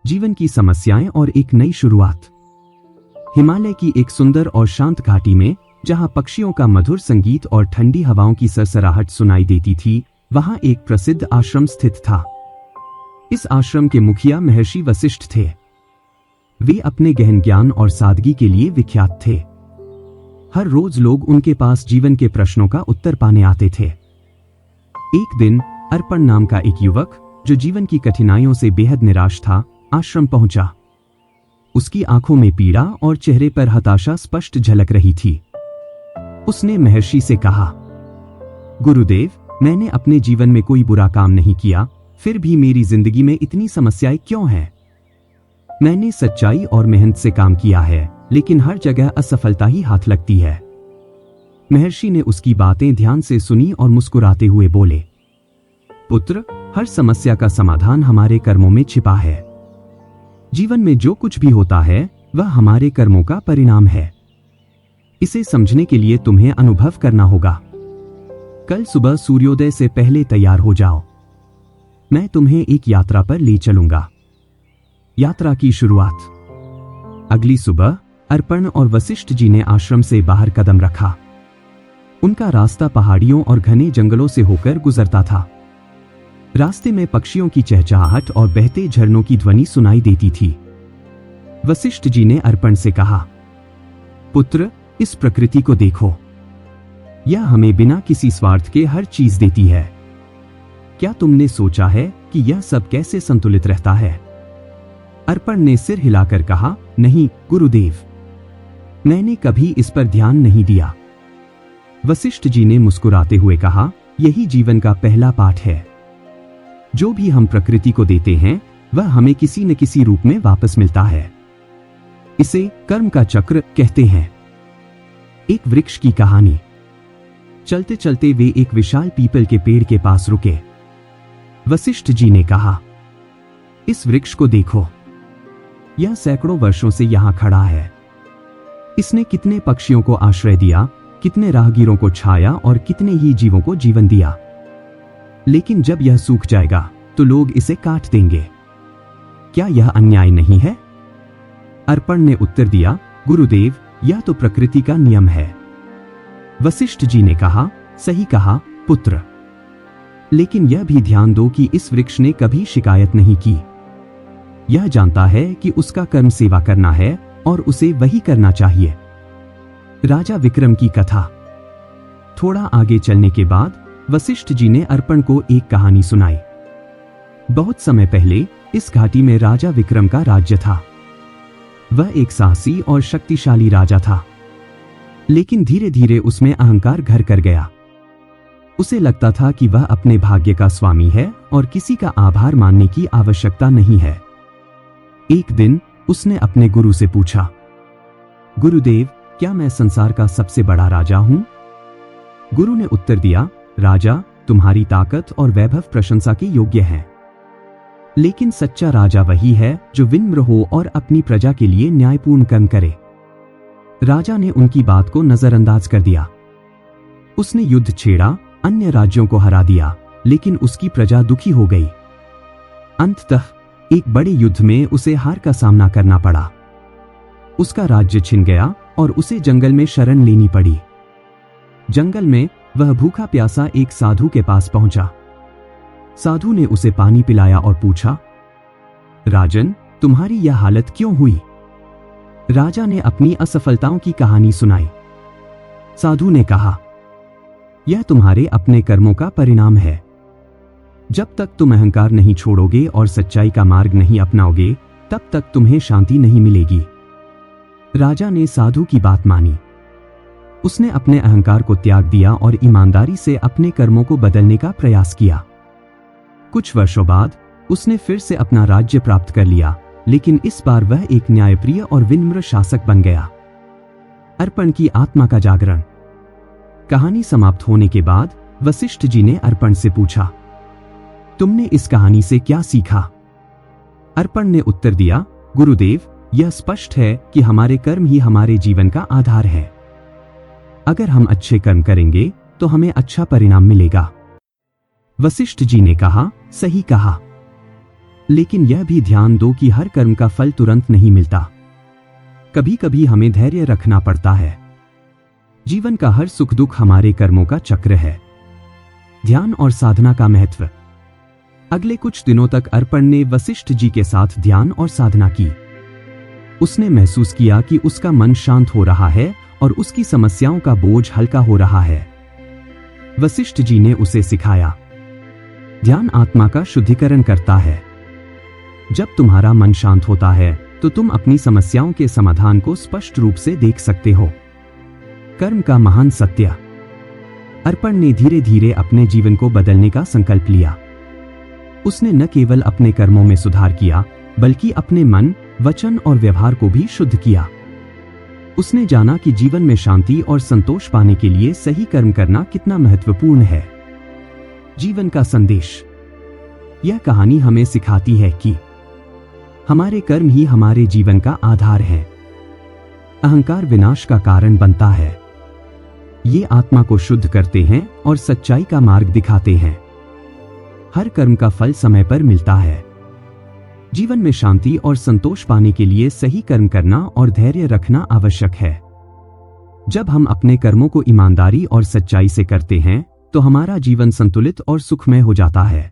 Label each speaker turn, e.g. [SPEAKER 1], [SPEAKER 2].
[SPEAKER 1] जीवन की समस्याएं और एक नई शुरुआत। हिमालय की एक सुंदर और शांत घाटी में, जहां पक्षियों का मधुर संगीत और ठंडी हवाओं की सरसराहट सुनाई देती थी, वहां एक प्रसिद्ध आश्रम स्थित था। इस आश्रम के मुखिया महर्षि वशिष्ठ थे। वे अपने गहन ज्ञान और सादगी के लिए विख्यात थे। हर रोज लोग उनके पास जीवन के प्रश्नों का उत्तर पाने आते थे। एक दिन अर्पण नाम का एक युवक, जो जीवन की कठिनाइयों से बेहद निराश था, आश्रम पहुंचा। उसकी आंखों में पीड़ा और चेहरे पर हताशा स्पष्ट झलक रही थी। उसने महर्षि से कहा, गुरुदेव, मैंने अपने जीवन में कोई बुरा काम नहीं किया, फिर भी मेरी जिंदगी में इतनी समस्याएं क्यों हैं? मैंने सच्चाई और मेहनत से काम किया है, लेकिन हर जगह असफलता ही हाथ लगती है। महर्षि ने उसकी बातें ध्यान से सुनी और मुस्कुराते हुए बोले, पुत्र, हर समस्या का समाधान हमारे कर्मों में छिपा है। जीवन में जो कुछ भी होता है, वह हमारे कर्मों का परिणाम है। इसे समझने के लिए तुम्हें अनुभव करना होगा। कल सुबह सूर्योदय से पहले तैयार हो जाओ। मैं तुम्हें एक यात्रा पर ले चलूंगा। यात्रा की शुरुआत। अगली सुबह अर्पण और वशिष्ठ जी ने आश्रम से बाहर कदम रखा। उनका रास्ता पहाड़ियों और घने जंगलों से होकर गुजरता था। रास्ते में पक्षियों की चहचहाहट और बहते झरनों की ध्वनि सुनाई देती थी। वशिष्ठ जी ने अर्पण से कहा, पुत्र, इस प्रकृति को देखो। यह हमें बिना किसी स्वार्थ के हर चीज देती है। क्या तुमने सोचा है कि यह सब कैसे संतुलित रहता है? अर्पण ने सिर हिलाकर कहा, नहीं गुरुदेव, मैंने कभी इस पर ध्यान नहीं दिया। वशिष्ठ जी ने मुस्कुराते हुए कहा, यही जीवन का पहला पाठ है। जो भी हम प्रकृति को देते हैं, वह हमें किसी न किसी रूप में वापस मिलता है। इसे कर्म का चक्र कहते हैं। एक वृक्ष की कहानी। चलते चलते वे एक विशाल पीपल के पेड़ के पास रुके। वशिष्ठ जी ने कहा, इस वृक्ष को देखो। यह सैकड़ों वर्षों से यहां खड़ा है। इसने कितने पक्षियों को आश्रय दिया, कितने राहगीरों को छाया और कितने ही जीवों को जीवन दिया। लेकिन जब यह सूख जाएगा तो लोग इसे काट देंगे। क्या यह अन्याय नहीं है? अर्पण ने उत्तर दिया, गुरुदेव, यह तो प्रकृति का नियम है। वशिष्ठ जी ने कहा, सही कहा पुत्र, लेकिन यह भी ध्यान दो कि इस वृक्ष ने कभी शिकायत नहीं की। यह जानता है कि उसका कर्म सेवा करना है और उसे वही करना चाहिए। राजा विक्रम की कथा। थोड़ा आगे चलने के बाद वशिष्ठ जी ने अर्पण को एक कहानी सुनाई। बहुत समय पहले इस घाटी में राजा विक्रम का राज्य था। वह एक साहसी और शक्तिशाली राजा था, लेकिन धीरे धीरे उसमें अहंकार घर कर गया। उसे लगता था कि वह अपने भाग्य का स्वामी है और किसी का आभार मानने की आवश्यकता नहीं है। एक दिन उसने अपने गुरु से पूछा, गुरुदेव, क्या मैं संसार का सबसे बड़ा राजा हूं? गुरु ने उत्तर दिया, राजा, तुम्हारी ताकत और वैभव प्रशंसा के योग्य हैं। लेकिन सच्चा राजा वही है जो विनम्र हो और अपनी प्रजा के लिए न्यायपूर्ण कर्म करे। राजा ने उनकी बात को नजरअंदाज कर दिया। उसने युद्ध छेड़ा, अन्य राज्यों को हरा दिया, लेकिन उसकी प्रजा दुखी हो गई। अंततः एक बड़े युद्ध में उसे हार का सामना करना पड़ा। उसका राज्य छिन गया और उसे जंगल में शरण लेनी पड़ी। जंगल में वह भूखा प्यासा एक साधु के पास पहुंचा। साधु ने उसे पानी पिलाया और पूछा, राजन, तुम्हारी यह हालत क्यों हुई? राजा ने अपनी असफलताओं की कहानी सुनाई। साधु ने कहा, यह तुम्हारे अपने कर्मों का परिणाम है। जब तक तुम अहंकार नहीं छोड़ोगे और सच्चाई का मार्ग नहीं अपनाओगे, तब तक तुम्हें शांति नहीं मिलेगी। राजा ने साधु की बात मानी। उसने अपने अहंकार को त्याग दिया और ईमानदारी से अपने कर्मों को बदलने का प्रयास किया। कुछ वर्षों बाद उसने फिर से अपना राज्य प्राप्त कर लिया, लेकिन इस बार वह एक न्यायप्रिय और विनम्र शासक बन गया। अर्पण की आत्मा का जागरण। कहानी समाप्त होने के बाद वशिष्ठ जी ने अर्पण से पूछा, तुमने इस कहानी से क्या सीखा? अर्पण ने उत्तर दिया, गुरुदेव, यह स्पष्ट है कि हमारे कर्म ही हमारे जीवन का आधार है। अगर हम अच्छे कर्म करेंगे तो हमें अच्छा परिणाम मिलेगा। वशिष्ठ जी ने कहा, सही कहा। लेकिन यह भी ध्यान दो कि हर कर्म का फल तुरंत नहीं मिलता। कभी कभी हमें धैर्य रखना पड़ता है। जीवन का हर सुख दुख हमारे कर्मों का चक्र है। ध्यान और साधना का महत्व। अगले कुछ दिनों तक अर्पण ने वशिष्ठ जी के साथ ध्यान और साधना की। उसने महसूस किया कि उसका मन शांत हो रहा है और उसकी समस्याओं का बोझ हल्का हो रहा है। वशिष्ठ जी ने उसे सिखाया, ध्यान आत्मा का शुद्धिकरण करता है। जब तुम्हारा मन शांत होता है तो तुम अपनी समस्याओं के समाधान को स्पष्ट रूप से देख सकते हो। कर्म का महान सत्य। अर्पण ने धीरे धीरे अपने जीवन को बदलने का संकल्प लिया। उसने न केवल अपने कर्मों में सुधार किया, बल्कि अपने मन, वचन और व्यवहार को भी शुद्ध किया। उसने जाना कि जीवन में शांति और संतोष पाने के लिए सही कर्म करना कितना महत्वपूर्ण है। जीवन का संदेश। यह कहानी हमें सिखाती है कि हमारे कर्म ही हमारे जीवन का आधार है। अहंकार विनाश का कारण बनता है। ये आत्मा को शुद्ध करते हैं और सच्चाई का मार्ग दिखाते हैं। हर कर्म का फल समय पर मिलता है। जीवन में शांति और संतोष पाने के लिए सही कर्म करना और धैर्य रखना आवश्यक है। जब हम अपने कर्मों को ईमानदारी और सच्चाई से करते हैं तो हमारा जीवन संतुलित और सुखमय हो जाता है।